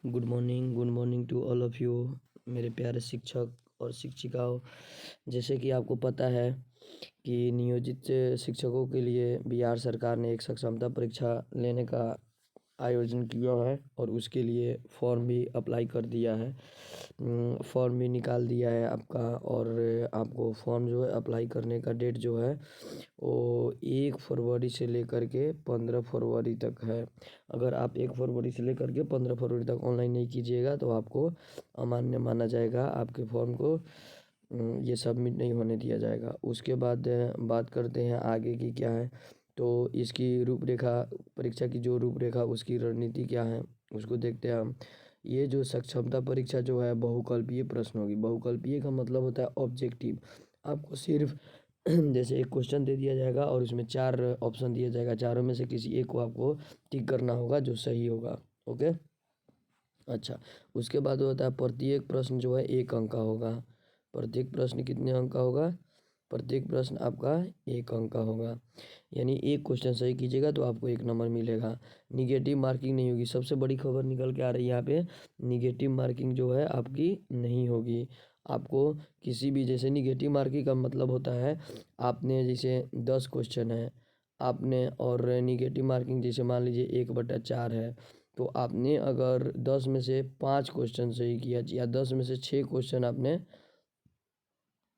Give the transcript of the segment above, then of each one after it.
Good morning to all of you मेरे प्यारे शिक्षक और शिक्षिकाओं। जैसे कि आपको पता है कि नियोजित शिक्षकों के लिए बिहार सरकार ने एक सक्षमता परीक्षा लेने का आयोजन किया है और उसके लिए फॉर्म भी अप्लाई कर दिया है। फॉर्म भी निकाल दिया है आपका, और आपको फॉर्म जो है अप्लाई करने का डेट जो है वो 1 फरवरी से लेकर के 15 फरवरी तक है। अगर आप 1 फरवरी से लेकर के 15 फरवरी तक ऑनलाइन नहीं कीजिएगा तो आपको अमान्य माना जाएगा, आपके फॉर्म को ये सबमिट नहीं होने दिया जाएगा। उसके बाद बात करते हैं आगे की क्या है। तो इसकी रूपरेखा, परीक्षा की जो रूपरेखा उसकी रणनीति क्या है उसको देखते हैं हम। ये जो सक्षमता परीक्षा जो है बहुकल्पीय प्रश्न होगी। बहुकल्पीय का मतलब होता है ऑब्जेक्टिव। आपको सिर्फ जैसे एक क्वेश्चन दे दिया जाएगा और उसमें 4 ऑप्शन दिया जाएगा, चारों में से किसी एक को आपको टिक करना होगा जो सही होगा। ओके, अच्छा। उसके बाद होता है प्रत्येक प्रश्न जो है 1 अंक का होगा। प्रत्येक प्रश्न कितने अंक का होगा? प्रत्येक प्रश्न आपका 1 अंक का होगा। यानी एक क्वेश्चन सही कीजिएगा तो आपको 1 नंबर मिलेगा। निगेटिव मार्किंग नहीं होगी। सबसे बड़ी खबर निकल के आ रही है यहाँ पे, निगेटिव मार्किंग जो है आपकी नहीं होगी। आपको किसी भी, जैसे निगेटिव मार्किंग का मतलब होता है आपने जैसे 10 क्वेश्चन है आपने, और निगेटिव मार्किंग जैसे मान लीजिए 1/4 है, तो आपने अगर 10 में से 5 क्वेश्चन सही किया या 10 में से 6 क्वेश्चन आपने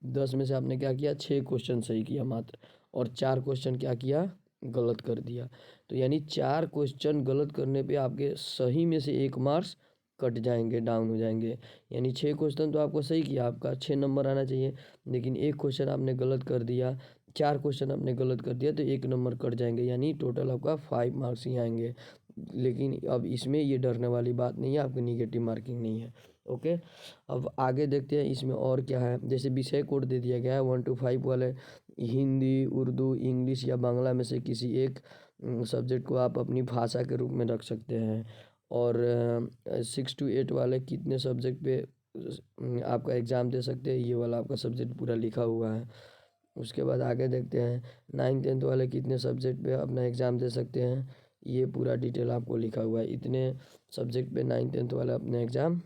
10 में से आपने क्या किया, 6 क्वेश्चन सही किया मात्र, और 4 क्वेश्चन क्या किया, गलत कर दिया। तो यानी 4 क्वेश्चन गलत करने पे आपके सही में से 1 मार्क्स कट जाएंगे, डाउन हो जाएंगे। यानी 6 क्वेश्चन तो आपको सही किया, आपका 6 नंबर आना चाहिए, लेकिन 1 क्वेश्चन आपने गलत कर दिया, 4 क्वेश्चन आपने गलत कर दिया तो 1 नंबर कट जाएंगे, यानी टोटल आपका 5 मार्क्स ही आएंगे। लेकिन अब इसमें ये डरने वाली बात नहीं है, आपकी निगेटिव मार्किंग नहीं है। ओके, अब आगे देखते हैं इसमें और क्या है। जैसे विषय कोड दे दिया गया है 1 to 5 वाले, हिंदी, उर्दू, इंग्लिश या बांग्ला में से किसी एक सब्जेक्ट को आप अपनी भाषा के रूप में रख सकते हैं। और 6 to 8 वाले कितने सब्जेक्ट पे आपका एग्ज़ाम दे सकते हैं, ये वाला आपका सब्जेक्ट पूरा लिखा हुआ है। उसके बाद आगे देखते हैं 9th-10th वाले कितने सब्जेक्ट पे अपना एग्ज़ाम दे सकते हैं, ये पूरा डिटेल आपको लिखा हुआ है। इतने सब्जेक्ट पे 9th-10th वाले अपने एग्ज़ाम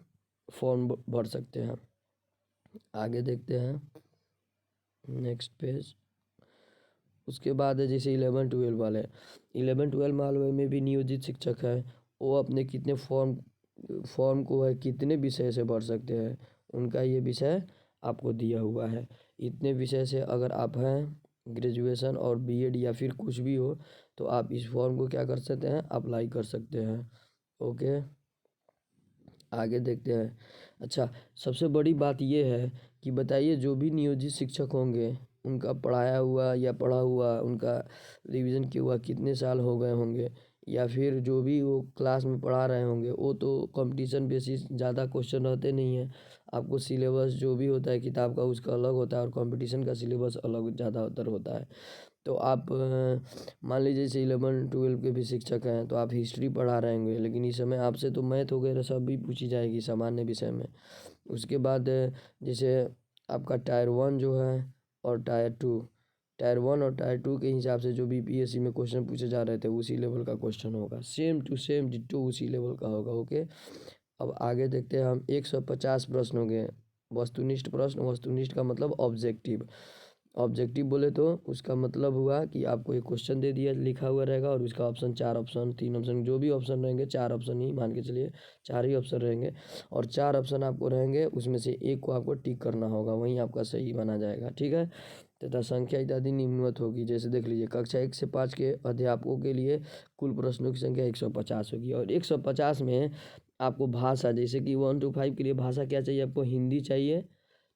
फॉर्म भर सकते हैं। आगे देखते हैं नेक्स्ट पेज। उसके बाद है जैसे 11-12 वाले, 11-12 वाले में भी नियोजित शिक्षक है, वो अपने कितने फॉर्म को है कितने विषय से भर सकते हैं, उनका ये विषय आपको दिया हुआ है। इतने विषय से अगर आप हैं ग्रेजुएशन और बीएड या फिर कुछ भी हो तो आप इस फॉर्म को क्या कर सकते हैं, अप्लाई कर सकते हैं। ओके, आगे देखते हैं। अच्छा, सबसे बड़ी बात ये है कि बताइए जो भी नियोजित शिक्षक होंगे उनका पढ़ाया हुआ या पढ़ा हुआ, उनका रिवीजन किया हुआ कितने साल हो गए होंगे, या फिर जो भी वो क्लास में पढ़ा रहे होंगे वो तो कंपटीशन बेसिस ज़्यादा क्वेश्चन रहते नहीं हैं। आपको सिलेबस जो भी होता है किताब का उसका अलग होता है और कंपटीशन का सिलेबस अलग ज़्यादातर होता है। तो आप मान लीजिए जैसे 11-12 के भी शिक्षक हैं तो आप हिस्ट्री पढ़ा रहे होंगे, लेकिन इस समय आपसे तो मैथ वगैरह सब भी पूछी जाएगी सामान्य विषय में। उसके बाद जैसे आपका टायर 1 जो है और टायर 2, टायर 1 और टायर 2 के हिसाब से जो भी बीपीएससी में क्वेश्चन पूछे जा रहे थे उसी लेवल का क्वेश्चन होगा, सेम टू सेम डिट्टो उसी लेवल का होगा। ओके, अब आगे देखते हैं हम। 150 प्रश्न होंगे वस्तुनिष्ठ प्रश्न। वस्तुनिष्ठ का मतलब ऑब्जेक्टिव। ऑब्जेक्टिव बोले तो उसका मतलब हुआ कि आपको एक क्वेश्चन दे दिया, लिखा हुआ रहेगा और उसका ऑप्शन 4 ऑप्शन 3 ऑप्शन जो भी ऑप्शन रहेंगे, 4 ऑप्शन ही मान के चलिए, 4 ही ऑप्शन रहेंगे और 4 ऑप्शन आपको रहेंगे, उसमें से एक को आपको टिक करना होगा, वहीं आपका सही माना जाएगा। ठीक है, तथा संख्या इत्यादि निम्नवत होगी। जैसे देख लीजिए कक्षा 1 से 5 के अध्यापकों के लिए कुल प्रश्नों की संख्या 150 होगी, और 150 में आपको भाषा, जैसे कि 1 to 5 के लिए भाषा क्या चाहिए आपको, हिंदी चाहिए,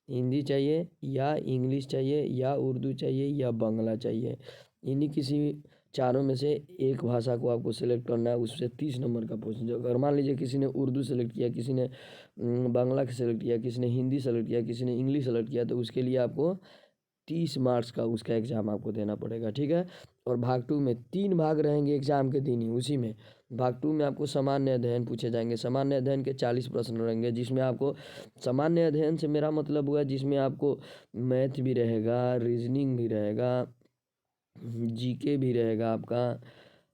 हिंदी चाहिए या इंग्लिश चाहिए या उर्दू चाहिए या बांग्ला चाहिए। इन्हीं किसी चारों में से एक भाषा को आपको सेलेक्ट करना है, उससे 30 नंबर का पूछेंगे। जो अगर मान लीजिए किसी ने उर्दू सेलेक्ट किया, किसी ने बांग्ला का सेलेक्ट किया, किसी ने हिंदी सेलेक्ट किया, किसी ने इंग्लिश सेलेक्ट किया, तो उसके लिए आपको 30 मार्क्स का उसका एग्ज़ाम आपको देना पड़ेगा। ठीक है, और भाग 2 में 3 भाग रहेंगे एग्ज़ाम के दिन ही। उसी में भाग 2 में आपको सामान्य अध्ययन पूछे जाएंगे। सामान्य अध्ययन के 40 प्रश्न रहेंगे, जिसमें आपको, सामान्य अध्ययन से मेरा मतलब हुआ जिसमें आपको मैथ भी रहेगा, रीजनिंग भी रहेगा, जीके भी रहेगा आपका,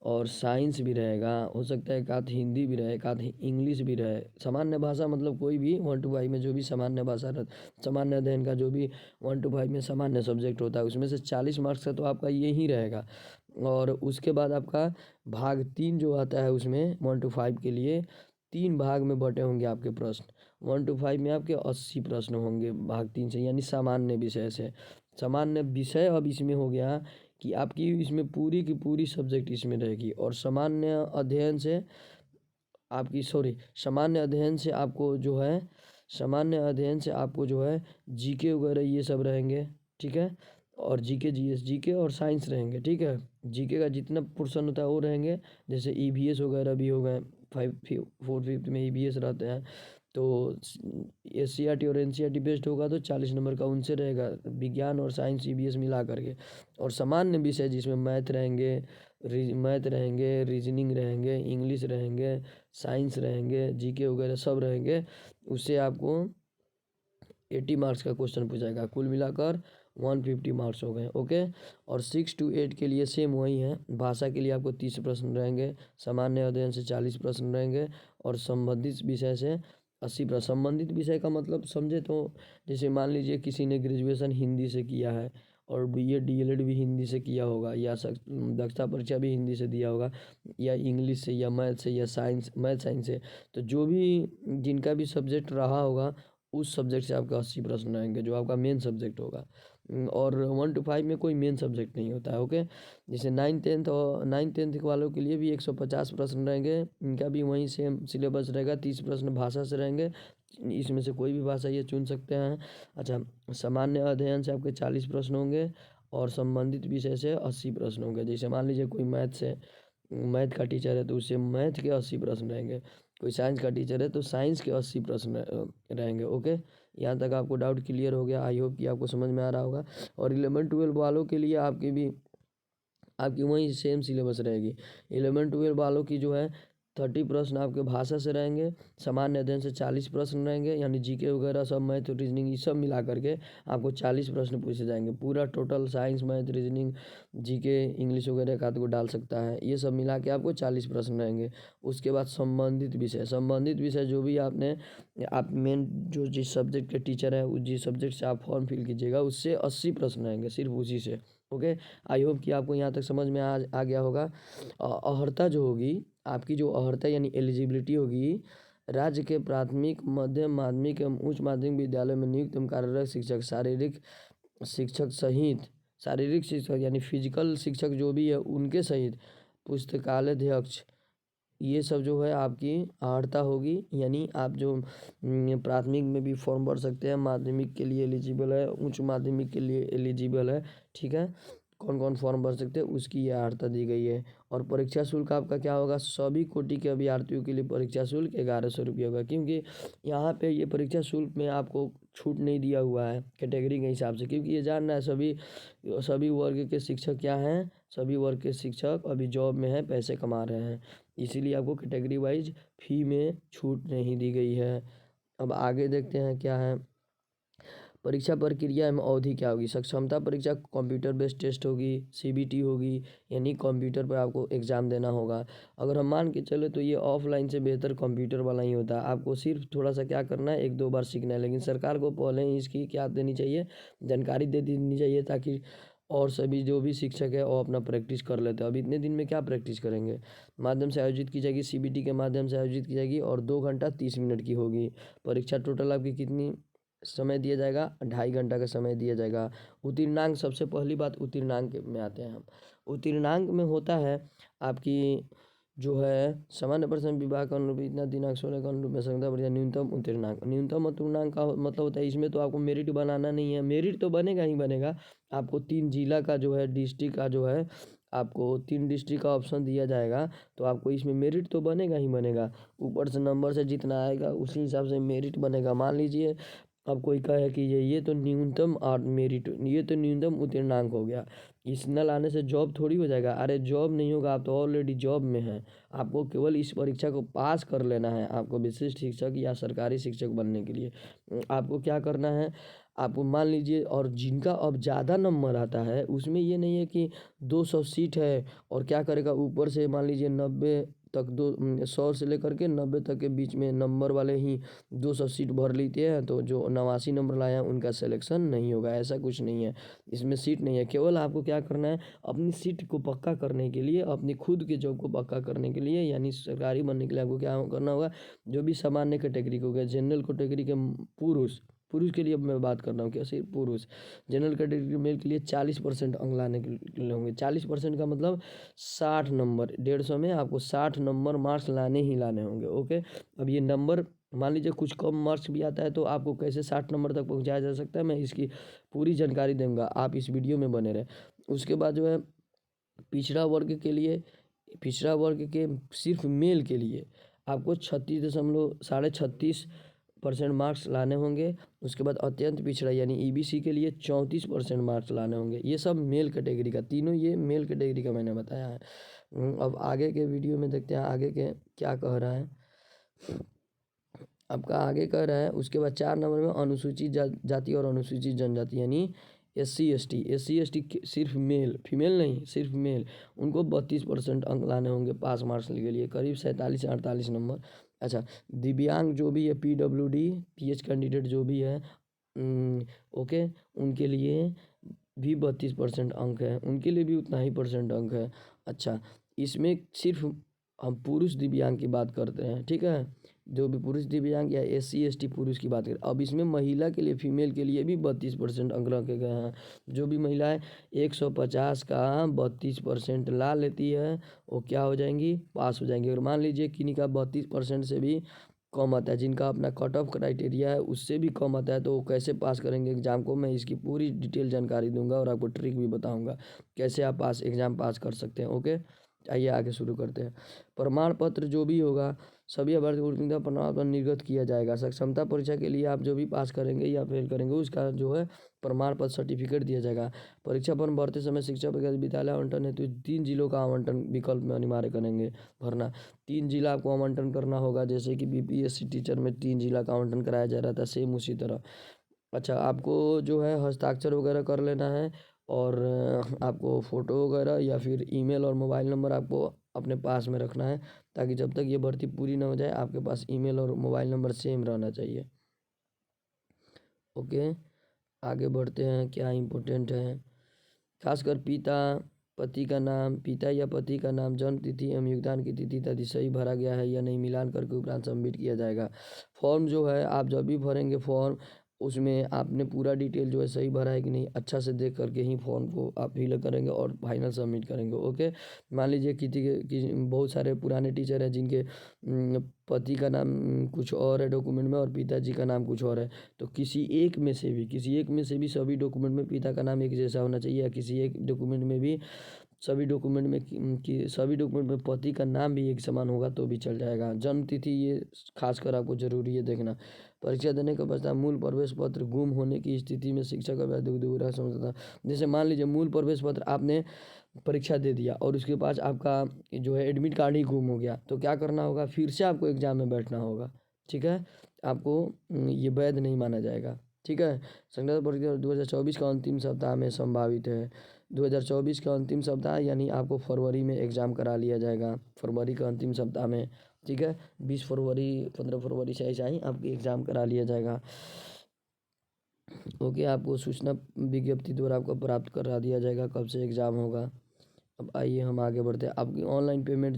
और साइंस भी रहेगा, हो सकता है एक आध हिंदी भी रहे, एक आध इंग्लिश भी रहे। सामान्य भाषा मतलब कोई भी 1 to 5 में जो भी सामान्य भाषा सामान्य अध्ययन का जो भी 1 to 5 में सामान्य सब्जेक्ट होता है उसमें से 40 मार्क्स का तो आपका ये ही रहेगा। और उसके बाद आपका भाग 3 जो आता है उसमें 1 to 5 के लिए 3 भाग में बटे होंगे आपके प्रश्न। 1 to 5 में आपके 80 प्रश्न होंगे भाग 3 से, यानी सामान्य विषय से। सामान्य विषय अब इसमें हो गया कि आपकी इसमें पूरी की पूरी सब्जेक्ट इसमें रहेगी। और सामान्य अध्ययन से आपकी सामान्य अध्ययन से आपको जो है सामान्य अध्ययन से आपको जो है जीके वगैरह ये सब रहेंगे, ठीक है। और जीके जीएस जीके और साइंस रहेंगे, ठीक है। जीके का जितना पोर्शन होता है वो रहेंगे, जैसे ईवीएस वगैरह भी हो गए, 4 5 में ईवीएस रहते हैं। तो एससीईआरटी और एनसीईआरटी बेस्ड होगा तो 40 नंबर का उनसे रहेगा, विज्ञान और साइंस ईवीएस मिला करके। और सामान्य विषय जिसमें मैथ रहेंगे, रीजनिंग रहेंगे, इंग्लिश रहेंगे, साइंस रहेंगे, जीके वगैरह सब रहेंगे, उससे आपको 80 मार्क्स का क्वेश्चन पूछाएगा। कुल मिलाकर 150 मार्क्स हो गए, ओके। और 6 to 8 के लिए सेम वही है। भाषा के लिए आपको 30 प्रश्न रहेंगे, सामान्य अध्ययन से 40 प्रश्न रहेंगे, और संबंधित विषय से 80 प्रश्न। संबंधित विषय का मतलब समझे तो जैसे मान लीजिए किसी ने ग्रेजुएशन हिंदी से किया है और बीएड डीएलएड भी हिंदी से किया होगा, या दक्षता परीक्षा भी हिंदी से दिया होगा, या इंग्लिश से, या मैथ से, या मैथ साइंस से, तो जो भी जिनका भी सब्जेक्ट रहा होगा उस सब्जेक्ट से आपका 80 प्रश्न रहेंगे, जो आपका मेन सब्जेक्ट होगा। और 1 to 5 में कोई मेन सब्जेक्ट नहीं होता है, ओके। जैसे 9th 10th वालों के लिए भी 150 प्रश्न रहेंगे, इनका भी वही सेम सिलेबस रहेगा। 30 प्रश्न भाषा से रहेंगे, इसमें से कोई भी भाषा ये चुन सकते हैं। अच्छा, सामान्य अध्ययन से आपके 40 प्रश्न होंगे, और संबंधित विषय से 80 प्रश्न होंगे। जैसे मान लीजिए कोई मैथ का टीचर है तो उससे मैथ के 80 प्रश्न रहेंगे, कोई साइंस का टीचर है तो साइंस के 80 प्रश्न रहेंगे, ओके। यहाँ तक आपको डाउट क्लियर हो गया, आई होप कि आपको समझ में आ रहा होगा। और 11 12 वालों के लिए आपकी वही सेम सिलेबस रहेगी। 11 12 वालों की जो है 30 प्रश्न आपके भाषा से रहेंगे, सामान्य अध्ययन से 40 प्रश्न रहेंगे, यानी जीके वगैरह सब, मैथ रीजनिंग ये सब मिला करके आपको 40 प्रश्न पूछे जाएंगे। पूरा total science math reasoning GK English वगैरह का को डाल सकता है, ये सब मिला के आपको 40 प्रश्न रहेंगे। उसके बाद संबंधित विषय जो भी आप मेन जो जिस सब्जेक्ट के टीचर है जिस सब्जेक्ट से आप फॉर्म फिल कीजिएगा उससे 80 प्रश्न रहेंगे, सिर्फ उसी से, ओके। आई होप कि आपको यहाँ तक समझ में आ गया होगा। अहर्ता जो होगी आपकी, जो अहर्ता यानी एलिजिबिलिटी होगी, राज्य के प्राथमिक मध्य माध्यमिक एवं उच्च माध्यमिक विद्यालय में नियुक्त एवं कार्यरत शिक्षक, शारीरिक शिक्षक यानी फिजिकल शिक्षक जो भी है उनके सहित पुस्तकालय अध्यक्ष, ये सब जो है आपकी अहर्ता होगी। यानी आप जो प्राथमिक में भी फॉर्म भर सकते हैं, माध्यमिक के लिए एलिजिबल है, उच्च माध्यमिक के लिए एलिजिबल है, ठीक है। कौन कौन फॉर्म भर सकते हैं उसकी ये अहर्ता दी गई है। और परीक्षा शुल्क आपका क्या होगा, सभी कोटि के अभ्यर्थियों के लिए परीक्षा शुल्क 1100 रुपये होगा, क्योंकि यहाँ पे ये परीक्षा शुल्क में आपको छूट नहीं दिया हुआ है कैटेगरी के हिसाब से, क्योंकि ये जानना है सभी वर्ग के शिक्षक क्या हैं, सभी वर्ग के शिक्षक अभी जॉब में हैं, पैसे कमा रहे हैं, इसीलिए आपको कैटेगरी वाइज फी में छूट नहीं दी गई है। अब आगे देखते हैं क्या है। परीक्षा प्रक्रिया एवं अवधि क्या होगी। सक्षमता परीक्षा कंप्यूटर बेस्ड टेस्ट होगी, सीबीटी होगी, यानी कंप्यूटर पर आपको एग्ज़ाम देना होगा। अगर हम मान के चले तो ये ऑफलाइन से बेहतर कंप्यूटर वाला ही होता है। आपको सिर्फ थोड़ा सा क्या करना है, 1 2 बार सीखना है, लेकिन सरकार को पहले ही इसकी क्या देनी चाहिए, जानकारी दे देनी चाहिए, ताकि और सभी जो भी शिक्षक है वो अपना प्रैक्टिस कर लेते हैं। अब इतने दिन में क्या प्रैक्टिस करेंगे। माध्यम से आयोजित की जाएगी, सीबीटी के माध्यम से आयोजित की जाएगी, और 2 घंटा 30 मिनट की होगी। परीक्षा टोटल आपकी कितनी समय दिया जाएगा, 2.5 घंटा का समय दिया जाएगा। उत्तीर्णांक, सबसे पहली बात उत्तीर्णांक में आते हैं हम। उत्तीर्णांक में होता है आपकी जो है सामान्य प्रश्न विभाग का अनुरूप इतना दिनांक 16 का अनुरूप में संख्या परीक्षा न्यूनतम उत्तीर्णांक का मतलब होता है, इसमें तो आपको मेरिट बनाना नहीं है, मेरिट तो बनेगा ही बनेगा। आपको 3 जिला का जो है, डिस्ट्रिक्ट का जो है, आपको 3 डिस्ट्रिक्ट का ऑप्शन दिया जाएगा, तो आपको इसमें मेरिट तो बनेगा ही बनेगा। ऊपर से नंबर से जितना आएगा उसी हिसाब से मेरिट बनेगा। मान लीजिए अब कोई कहे कि ये तो न्यूनतम मेरिट, ये तो न्यूनतम उत्तीर्णांक हो गया, इस न लाने से जॉब थोड़ी हो जाएगा। अरे जॉब नहीं होगा, आप तो ऑलरेडी जॉब में हैं। आपको केवल इस परीक्षा को पास कर लेना है, आपको विशिष्ट शिक्षक या सरकारी शिक्षक बनने के लिए। आपको क्या करना है, आपको मान लीजिए, और जिनका अब ज़्यादा नंबर आता है उसमें ये नहीं है कि 200 सीट है और क्या करेगा, ऊपर से मान लीजिए 90 तक, 100 से लेकर के 90 तक के बीच में नंबर वाले ही 200 सीट भर लेते हैं, तो जो 89 नंबर लाए हैं उनका सिलेक्शन नहीं होगा। ऐसा कुछ नहीं है, इसमें सीट नहीं है। केवल आपको क्या करना है, अपनी सीट को पक्का करने के लिए, अपनी खुद के जॉब को पक्का करने के लिए, यानी सरकारी बनने के लिए आपको क्या करना होगा, जो भी सामान्य कैटेगरी को गया, जनरल कैटेगरी के पुरुष पुरुष के लिए अब मैं बात कर रहा हूँ, क्या सिर्फ पुरुष, जनरल कैटेगरी मेल के लिए 40% अंक लाने के लिए होंगे। 40% का मतलब 60 नंबर, 150 में आपको 60 नंबर मार्क्स लाने ही लाने होंगे। ओके, अब ये नंबर मान लीजिए कुछ कम मार्क्स भी आता है तो आपको कैसे 60 नंबर तक पहुंचाया जा सकता है, मैं इसकी पूरी जानकारी दूंगा, आप इस वीडियो में बने रहे। उसके बाद जो है पिछड़ा वर्ग के लिए, पिछड़ा वर्ग के सिर्फ मेल के लिए आपको 36% मार्क्स लाने होंगे। उसके बाद अत्यंत पिछड़ा यानी ईबीसी के लिए 34% मार्क्स लाने होंगे। ये सब मेल कैटेगरी का, तीनों ये मेल कैटेगरी का मैंने बताया है। अब आगे के वीडियो में देखते हैं आगे के क्या कह रहा है। आपका आगे कह रहा है, उसके बाद 4 नंबर में अनुसूचित जाति और अनुसूचित जनजाति यानी एस सी एस टी सिर्फ मेल, फीमेल नहीं, सिर्फ मेल, उनको 32% अंक लाने होंगे पास मार्क्स के लिए, करीब 47 से 48 नंबर। अच्छा, दिव्यांग जो भी है, पीडब्ल्यूडी पीएच कैंडिडेट जो भी है, ओके, उनके लिए भी 32% अंक है, उनके लिए भी उतना ही परसेंट अंक है। अच्छा, इसमें सिर्फ हम पुरुष दिव्यांग की बात करते हैं, ठीक है, जो भी पुरुष दिव्यांग या SC ST पुरुष की बात करें। अब इसमें महिला के लिए, फीमेल के लिए भी 32% अंक रखे गए हैं। जो भी महिलाएं 150 का 32% ला लेती है वो क्या हो जाएंगी, पास हो जाएंगी। और मान लीजिए किन्हीं का 32% से भी कम आता है, जिनका अपना कट ऑफ क्राइटेरिया है उससे भी कम आता है, तो वो कैसे पास करेंगे एग्ज़ाम को, मैं इसकी पूरी डिटेल जानकारी दूंगा और आपको ट्रिक भी बताऊंगा कैसे आप एग्ज़ाम पास कर सकते हैं। ओके, आइए आगे शुरू करते हैं। प्रमाण पत्र जो भी होगा, सभी अभ्यर्थी को उत्तीर्णता प्रमाण पत्र निर्गत किया जाएगा। सक्षमता परीक्षा के लिए आप जो भी पास करेंगे या फेल करेंगे उसका जो है प्रमाण पत्र सर्टिफिकेट दिया जाएगा। परीक्षा फॉर्म भरते समय शिक्षा विद्यालय आवंटन हेतु 3 जिलों का आवंटन विकल्प में अनिवार्य करेंगे भरना। 3 जिला आपको आवंटन करना होगा, जैसे कि बीपीएससी टीचर में 3 जिला का आवंटन कराया जा रहा था, सेम उसी तरह। अच्छा, आपको जो है हस्ताक्षर वगैरह कर लेना है, और आपको फ़ोटो वगैरह या फिर ईमेल और मोबाइल नंबर आपको अपने पास में रखना है, ताकि जब तक ये भर्ती पूरी ना हो जाए आपके पास ईमेल और मोबाइल नंबर सेम रहना चाहिए। ओके, आगे बढ़ते हैं, क्या इम्पोर्टेंट है। खासकर पति का नाम, पिता या पति का नाम, जन्म तिथि एवं योगदान की तिथि इत्यादि सही भरा गया है या नहीं मिलान करके उपरांत सबमिट किया जाएगा। फॉर्म जो है आप जब भी भरेंगे फॉर्म, उसमें आपने पूरा डिटेल जो है सही भरा है कि नहीं अच्छा से देख करके ही फॉर्म को आप फिल करेंगे और फाइनल सबमिट करेंगे। ओके, मान लीजिए बहुत सारे पुराने टीचर हैं जिनके पति का नाम कुछ और है डॉक्यूमेंट में और पिताजी का नाम कुछ और है, तो किसी एक में से भी सभी डॉक्यूमेंट में पिता का नाम एक जैसा होना चाहिए, या किसी एक डॉक्यूमेंट में भी सभी डॉक्यूमेंट में पति का नाम भी एक समान होगा तो भी चल जाएगा। जन्म तिथि ये खासकर आपको जरूरी है देखना। परीक्षा देने के पश्चात मूल प्रवेश पत्र गुम होने की स्थिति में शिक्षक अभ्यर्थी दोबारा समझता। जैसे मान लीजिए मूल प्रवेश पत्र आपने परीक्षा दे दिया और उसके बाद आपका जो है एडमिट कार्ड ही गुम हो गया, तो क्या करना होगा, फिर से आपको एग्जाम में बैठना होगा, ठीक है, आपको ये वैध नहीं माना जाएगा, ठीक है। संगठन परीक्षा 2024 का अंतिम सप्ताह में संभावित है। 2024 का अंतिम सप्ताह यानी आपको फरवरी में एग्ज़ाम करा लिया जाएगा, फरवरी का अंतिम सप्ताह में, ठीक है। 20 फरवरी 15 फरवरी से ऐसा ही आपकी एग्ज़ाम करा लिया जाएगा। ओके, आपको सूचना विज्ञप्ति द्वारा आपको प्राप्त करा दिया जाएगा कब से एग्ज़ाम होगा। अब आइए हम आगे बढ़ते हैं। आपकी ऑनलाइन पेमेंट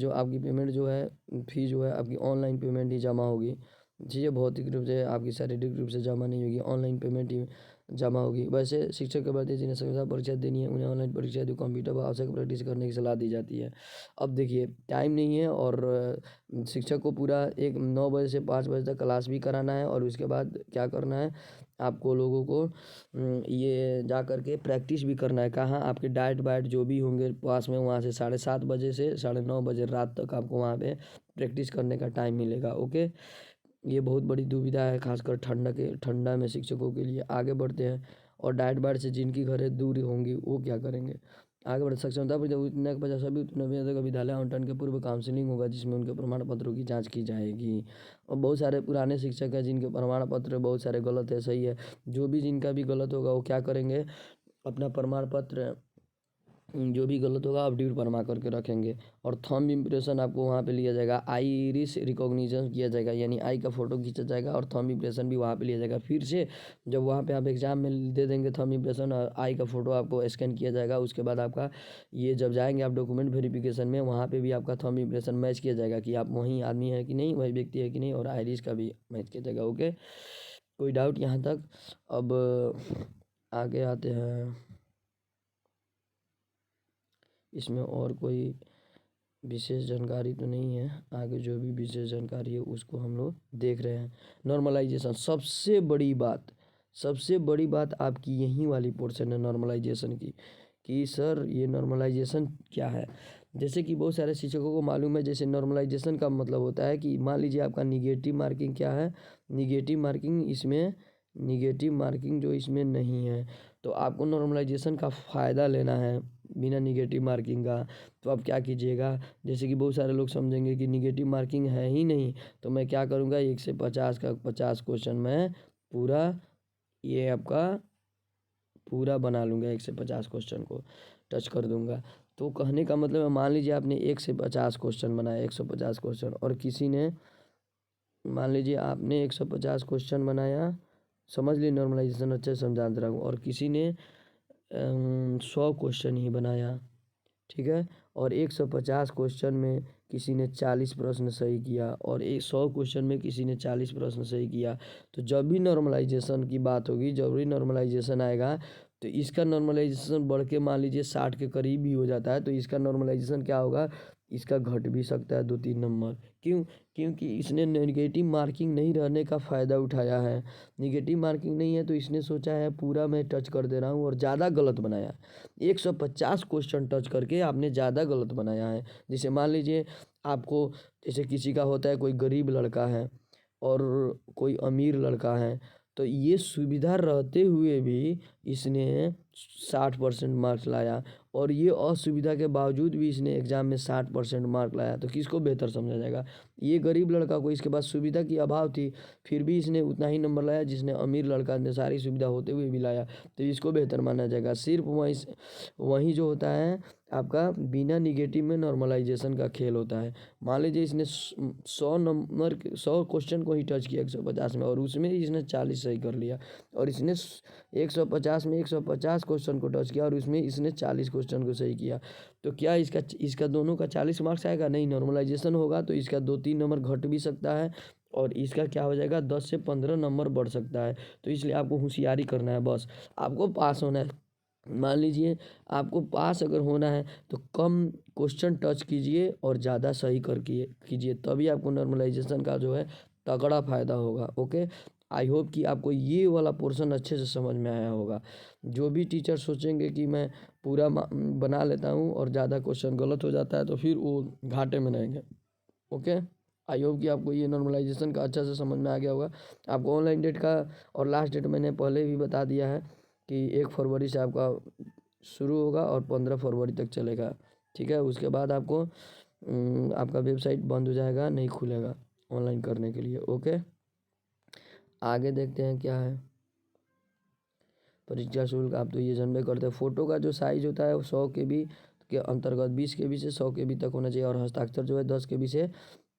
जो है, फ़ी जो है आपकी ऑनलाइन पेमेंट ही जमा होगी। चीज़ें भौतिक रूप से आपकी शारीरिक रूप से जमा नहीं होगी, ऑनलाइन पेमेंट ही जमा होगी। वैसे शिक्षक के बाद जिन्हें संस्था परीक्षा देनी है उन्हें ऑनलाइन परीक्षा हेतु कंप्यूटर पर आवश्यक प्रैक्टिस करने की सलाह दी जाती है। अब देखिए टाइम नहीं है, और शिक्षक को पूरा 9 बजे से 5 बजे तक क्लास भी कराना है, और उसके बाद क्या करना है, आपको लोगों को ये जा कर के प्रैक्टिस भी करना है। कहाँ, आपके डाइट वाइट जो भी होंगे पास में, वहाँ से 7:30 बजे से 9:30 बजे रात तक आपको वहाँ पे प्रैक्टिस करने का टाइम मिलेगा। ओके, ये बहुत बड़ी दुविधा है खासकर ठंडा में शिक्षकों के लिए। आगे बढ़ते हैं, और डाइट वाइट से जिनकी घरें दूर होंगी वो क्या करेंगे। आगे बढ़े। सक्षमता पर जब उतने 50 सभी उत्तीर्ण अभ्यर्थियों का विद्यालय आवंटन के पूर्व काउंसलिंग होगा, जिसमें उनके प्रमाण पत्रों की जांच की जाएगी। और बहुत सारे पुराने शिक्षक हैं जिनके प्रमाण पत्र बहुत सारे गलत है, सही है, जो भी जिनका भी गलत होगा वो क्या करेंगे, अपना प्रमाण पत्र जो भी गलत होगा अपडेट बनवा करके रखेंगे। और थंब इम्प्रेशन आपको वहाँ पे लिया जाएगा, आईरिस रिकॉग्निशन किया जाएगा, यानी आई का फ़ोटो खींचा जाएगा और थंब इम्प्रेशन भी वहाँ पे लिया जाएगा। फिर से जब वहाँ पे आप एग्ज़ाम में दे देंगे थंब इम्प्रेशन और आई का फ़ोटो आपको स्कैन किया जाएगा, उसके बाद आपका ये जब जाएंगे आप डॉक्यूमेंट वेरिफिकेशन में, वहाँ पर भी आपका थंब इम्प्रेशन मैच किया जाएगा कि आप वही आदमी है कि नहीं, वही व्यक्ति है कि नहीं, और आइरिस का भी मैच किया जाएगा। ओके, कोई डाउट यहाँ तक? अब आगे आते हैं, इसमें और कोई विशेष जानकारी तो नहीं है। आगे जो भी विशेष जानकारी है उसको हम लोग देख रहे हैं। नॉर्मलाइजेशन, सबसे बड़ी बात आपकी यही वाली पोर्शन है नॉर्मलाइजेशन की, कि सर ये नॉर्मलाइजेशन क्या है। जैसे कि बहुत सारे शिक्षकों को मालूम है, जैसे नॉर्मलाइजेशन का मतलब होता है कि मान लीजिए आपका निगेटिव मार्किंग क्या है, निगेटिव मार्किंग जो इसमें नहीं है, तो आपको नॉर्मलाइजेशन का फ़ायदा लेना है बिना निगेटिव मार्किंग का। तो आप क्या कीजिएगा, जैसे कि बहुत सारे लोग समझेंगे कि निगेटिव मार्किंग है ही नहीं, तो मैं क्या करूँगा, 1 से 50 का 50 क्वेश्चन मैं पूरा ये आपका पूरा बना लूँगा, 1 से 50 क्वेश्चन को टच कर दूँगा। तो कहने का मतलब है, मान लीजिए आपने 1 से 50 क्वेश्चन बनाया, 150 क्वेश्चन, और किसी ने मान लीजिए आपने 150 क्वेश्चन बनाया, समझ ली नॉर्मलाइजेशन अच्छे से समझा रहा हूँ, और किसी ने 100 क्वेश्चन ही बनाया, ठीक है, और 150 क्वेश्चन में किसी ने 40 प्रश्न सही किया, और 100 क्वेश्चन में किसी ने 40 प्रश्न सही किया। तो जब भी नॉर्मलाइजेशन की बात होगी, जब भी नॉर्मलाइजेशन आएगा, तो इसका नॉर्मलाइजेशन बढ़ के मान लीजिए 60 के करीब भी हो जाता है, तो इसका नॉर्मलाइजेशन क्या होगा, इसका घट भी सकता है 2-3 नंबर। क्यों? क्योंकि इसने नेगेटिव मार्किंग नहीं रहने का फ़ायदा उठाया है। नेगेटिव मार्किंग नहीं है तो इसने सोचा है पूरा मैं टच कर दे रहा हूँ, और ज़्यादा गलत बनाया। 150 क्वेश्चन टच करके आपने ज़्यादा गलत बनाया है। जैसे मान लीजिए आपको, जैसे किसी का होता है, कोई गरीब लड़का है और कोई अमीर लड़का है, तो ये सुविधा रहते हुए भी इसने 60% मार्क्स लाया, और ये असुविधा के बावजूद भी इसने एग्ज़ाम में 60% मार्क लाया, तो किसको बेहतर समझा जाएगा? ये गरीब लड़का को, इसके पास सुविधा की अभाव थी, फिर भी इसने उतना ही नंबर लाया जिसने अमीर लड़का ने सारी सुविधा होते हुए भी लाया, तो इसको बेहतर माना जाएगा। सिर्फ वहीं जो होता है आपका बिना निगेटिव में नॉर्मलाइजेशन का खेल होता है। मान लीजिए इसने 100 क्वेश्चन को ही टच किया 150 में, और उसमें इसने 40 सही कर लिया, और इसने 150 में 150 क्वेश्चन को टच किया और उसमें इसने 40 क्वेश्चन को सही किया, तो क्या इसका दोनों का 40 मार्क्स आएगा? नहीं, नॉर्मलाइजेशन होगा तो इसका 2-3 नंबर घट भी सकता है, और इसका क्या हो जाएगा, 10 से 15 नंबर बढ़ सकता है। तो इसलिए आपको होशियारी करना है, बस आपको पास होना है। मान लीजिए आपको पास अगर होना है तो कम क्वेश्चन टच कीजिए और ज़्यादा सही कर कीजिए, तभी आपको नॉर्मलाइजेशन का जो है तगड़ा फ़ायदा होगा। ओके, आई होप कि आपको ये वाला पोर्शन अच्छे से समझ में आया होगा। जो भी टीचर सोचेंगे कि मैं पूरा बना लेता हूँ और ज़्यादा क्वेश्चन गलत हो जाता है, तो फिर वो घाटे में रहेंगे। ओके, आई होप कि आपको ये नॉर्मलाइजेशन का अच्छा से समझ में आ गया होगा। आपको ऑनलाइन डेट का और लास्ट डेट मैंने पहले भी बता दिया है कि 1 फरवरी से आपका शुरू होगा और 15 फरवरी तक चलेगा, ठीक है। उसके बाद आपको आपका वेबसाइट बंद हो जाएगा, नहीं खुलेगा ऑनलाइन करने के लिए। ओके, आगे देखते हैं क्या है। परीक्षा शुल्क आप तो ये जानबे करते हैं। फ़ोटो का जो साइज़ होता है वो 100 KB के अंतर्गत 20 KB से 100 KB तक होना चाहिए, और हस्ताक्षर जो है 10 KB से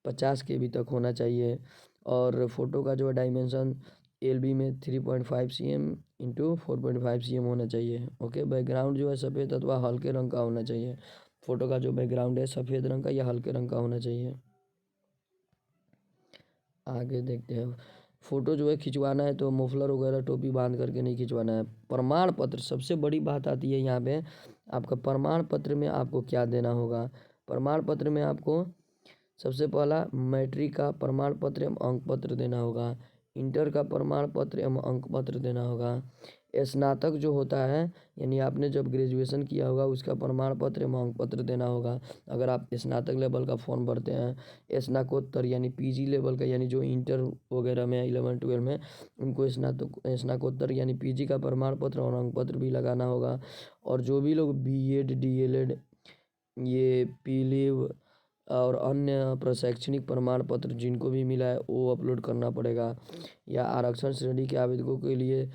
50 KB तक होना चाहिए। और फ़ोटो का जो है डायमेंशन LB में 3.5 cm इंटू 4.5 cm होना चाहिए। ओके, बैकग्राउंड जो है सफ़ेद अथवा हल्के रंग का होना चाहिए। फ़ोटो का जो बैकग्राउंड है सफ़ेद रंग का या हल्के रंग का होना चाहिए। आगे देखते हैं। फ़ोटो जो है खिंचवाना है तो मफलर वगैरह टोपी बांध करके नहीं खिंचवाना है। प्रमाण पत्र, सबसे बड़ी बात आती है यहाँ पे, आपका प्रमाण पत्र में आपको क्या देना होगा। प्रमाण पत्र में आपको सबसे पहला मैट्रिक का प्रमाण पत्र एवं अंक पत्र देना होगा। इंटर का प्रमाण पत्र एवं अंक पत्र देना होगा। स्नातक जो होता है यानी आपने जब ग्रेजुएशन किया होगा उसका प्रमाण पत्र एवं अंक पत्र देना होगा। अगर आप स्नातक लेवल का फॉर्म भरते हैं, स्नाकोत्तर यानी पीजी लेवल का यानी जो इंटर वगैरह में 11-12 में उनको स्नाकोत्तर यानी पीजी का प्रमाण पत्र और अंक पत्र भी लगाना होगा। और जो भी लोग बीएड डीएलएड ये पीलीव और अन्य प्रशैक्षणिक प्रमाण पत्र जिनको भी मिला है वो अपलोड करना पड़ेगा। या आरक्षण श्रेणी के आवेदकों के लिए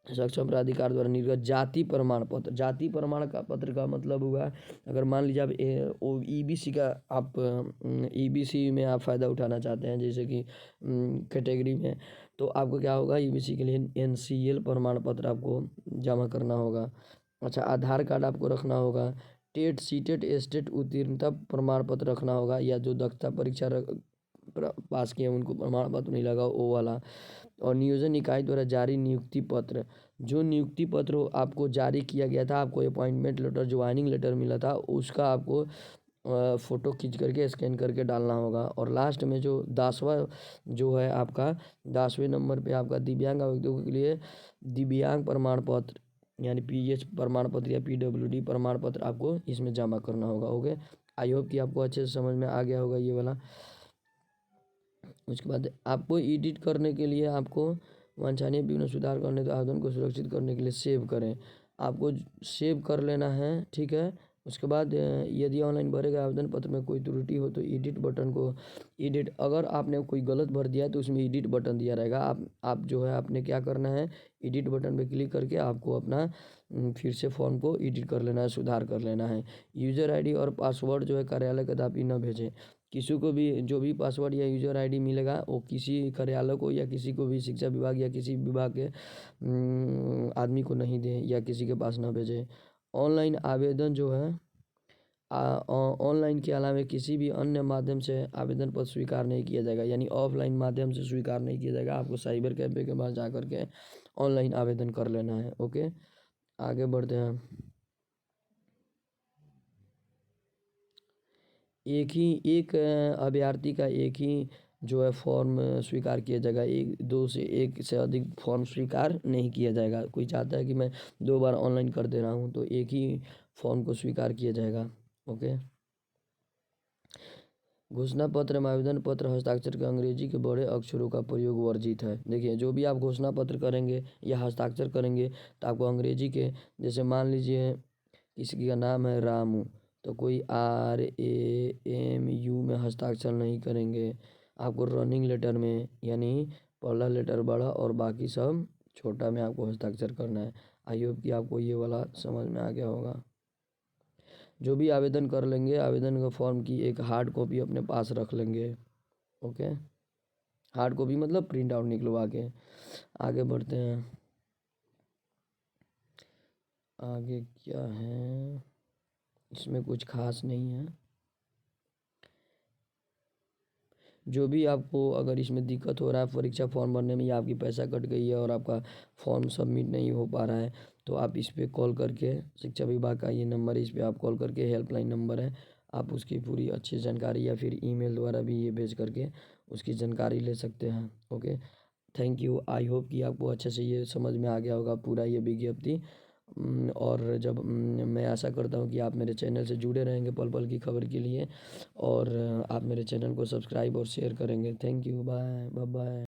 सक्षम प्राधिकार द्वारा निर्गत जाति प्रमाण पत्र। जाति प्रमाण का पत्र का मतलब हुआ अगर मान लीजिए आप ईबीसी का आप ईबीसी में आप फ़ायदा उठाना चाहते हैं जैसे कि कैटेगरी में, तो आपको क्या होगा ईबीसी के लिए एनसीएल प्रमाण पत्र आपको जमा करना होगा। अच्छा, आधार कार्ड आपको रखना होगा। टेट सीटेट एस्टेट उत्तीर्णता प्रमाण पत्र रखना होगा, या जो दक्षता परीक्षा पास किए उनको प्रमाण पत्र नहीं लगा वो वाला। और नियोजन इकाई द्वारा जारी नियुक्ति पत्र, जो नियुक्ति पत्र आपको जारी किया गया था, आपको अपॉइंटमेंट लेटर ज्वाइनिंग लेटर मिला था उसका आपको फ़ोटो खींच करके स्कैन करके डालना होगा। और लास्ट में जो 10वां जो है आपका 10वें नंबर पे आपका दिव्यांग आवेदकों के लिए दिव्यांग प्रमाण पत्र यानी पीएच प्रमाण पत्र या पीडब्ल्यूडी प्रमाण पत्र आपको इसमें जमा करना होगा। ओके, आई होप कि आपको अच्छे से समझ में आ गया होगा ये वाला। उसके बाद आपको एडिट करने के लिए आपको वांछनीय विवरण सुधार करने के आवेदन को सुरक्षित करने के लिए सेव करें, आपको सेव कर लेना है, ठीक है। उसके बाद यदि ऑनलाइन भरे गए आवेदन पत्र में कोई त्रुटि हो तो एडिट बटन को एडिट, अगर आपने कोई गलत भर दिया है तो उसमें एडिट बटन दिया रहेगा। आप जो है आपने क्या करना है, एडिट बटन पे क्लिक करके आपको अपना फिर से फॉर्म को एडिट कर लेना है, सुधार कर लेना है। यूज़र आईडी और पासवर्ड जो है कार्यालय कदापि न भेजें। किसी को भी जो भी पासवर्ड या यूज़र आईडी मिलेगा वो किसी कार्यालय को या किसी को भी शिक्षा विभाग या किसी विभाग के आदमी को नहीं दें या किसी के पास ना भेजें। ऑनलाइन आवेदन जो है ऑनलाइन के अलावा किसी भी अन्य माध्यम से आवेदन पत्र स्वीकार नहीं किया जाएगा, यानी ऑफलाइन माध्यम से स्वीकार नहीं किया जाएगा। आपको साइबर कैफे के पास जा कर के ऑनलाइन आवेदन कर लेना है। ओके, आगे बढ़ते हैं। एक अभ्यर्थी का एक ही जो है फॉर्म स्वीकार किया जाएगा, एक से अधिक फॉर्म स्वीकार नहीं किया जाएगा। कोई चाहता है कि मैं 2 बार ऑनलाइन कर दे रहा हूँ तो एक ही फॉर्म को स्वीकार किया जाएगा। ओके, घोषणा पत्र में आवेदन पत्र हस्ताक्षर के अंग्रेजी के बड़े अक्षरों का प्रयोग वर्जित है। देखिए, जो भी आप घोषणा पत्र करेंगे या हस्ताक्षर करेंगे तो आपको अंग्रेजी के, जैसे मान लीजिए किसी का नाम है रामू तो कोई RAMU में हस्ताक्षर नहीं करेंगे। आपको रनिंग लेटर में यानी पहला लेटर बड़ा और बाकी सब छोटा में आपको हस्ताक्षर करना है। आई होप कि आपको ये वाला समझ में आ गया होगा। जो भी आवेदन कर लेंगे आवेदन का फॉर्म की एक हार्ड कॉपी अपने पास रख लेंगे। ओके, हार्ड कॉपी मतलब प्रिंट आउट निकलवा के। आगे बढ़ते हैं। आगे क्या है, इसमें कुछ खास नहीं है। जो भी आपको अगर इसमें दिक्कत हो रहा है परीक्षा फॉर्म भरने में या आपकी पैसा कट गई है और आपका फॉर्म सबमिट नहीं हो पा रहा है तो आप इस पर कॉल करके, शिक्षा विभाग का ये नंबर है, इस पर आप कॉल करके, हेल्पलाइन नंबर है, आप उसकी पूरी अच्छी जानकारी या फिर ईमेल द्वारा भी ये भेज करके उसकी जानकारी ले सकते हैं। Okay, thank you. I hope कि आपको अच्छे से ये समझ में आ गया होगा पूरा ये विज्ञप्ति। और जब मैं आशा करता हूँ कि आप मेरे चैनल से जुड़े रहेंगे पल पल की खबर के लिए, और आप मेरे चैनल को सब्सक्राइब और शेयर करेंगे। Thank you, bye bye bye.